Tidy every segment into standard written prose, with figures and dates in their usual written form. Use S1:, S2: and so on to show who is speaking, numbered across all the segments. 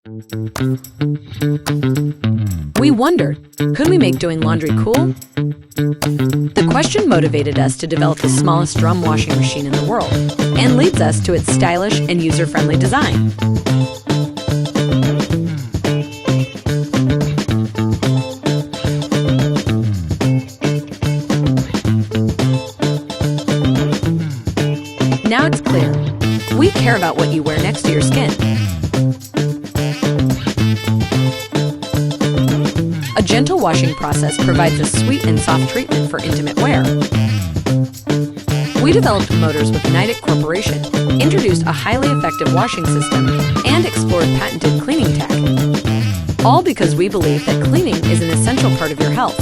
S1: We wondered, could we make doing laundry cool? The question motivated us to develop the smallest drum washing machine in the world and leads us to its stylish and user-friendly design. Now it's clear. We care about what you wear next to your skin. A gentle washing process provides a sweet and soft treatment for intimate wear. We developed motors with NIX Corporation, introduced a highly effective washing system, and explored patented cleaning tech. All because we believe that cleaning is an essential part of your health.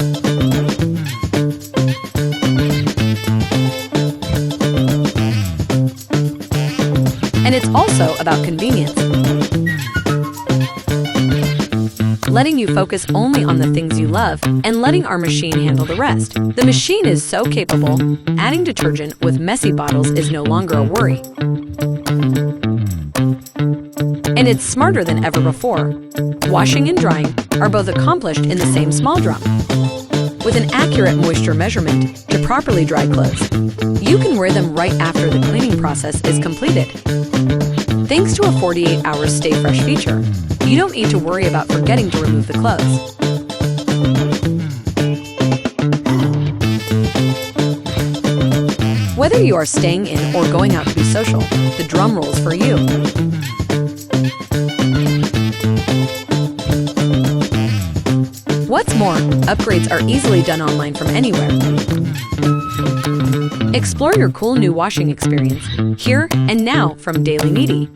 S1: And it's also about convenience, letting you focus only on the things you love and letting our machine handle the rest. The machine is so capable, adding detergent with messy bottles is no longer a worry. And it's smarter than ever before. Washing and drying are both accomplished in the same small drum. With an accurate moisture measurement to properly dry clothes, you can wear them right after the cleaning process is completed. Thanks to a 48-hour Stay Fresh feature, you don't need to worry about forgetting to remove the clothes. Whether you are staying in or going out to be social, the drum rolls for you. What's more, upgrades are easily done online from anywhere. Explore your cool new washing experience here and now from Daily Needy.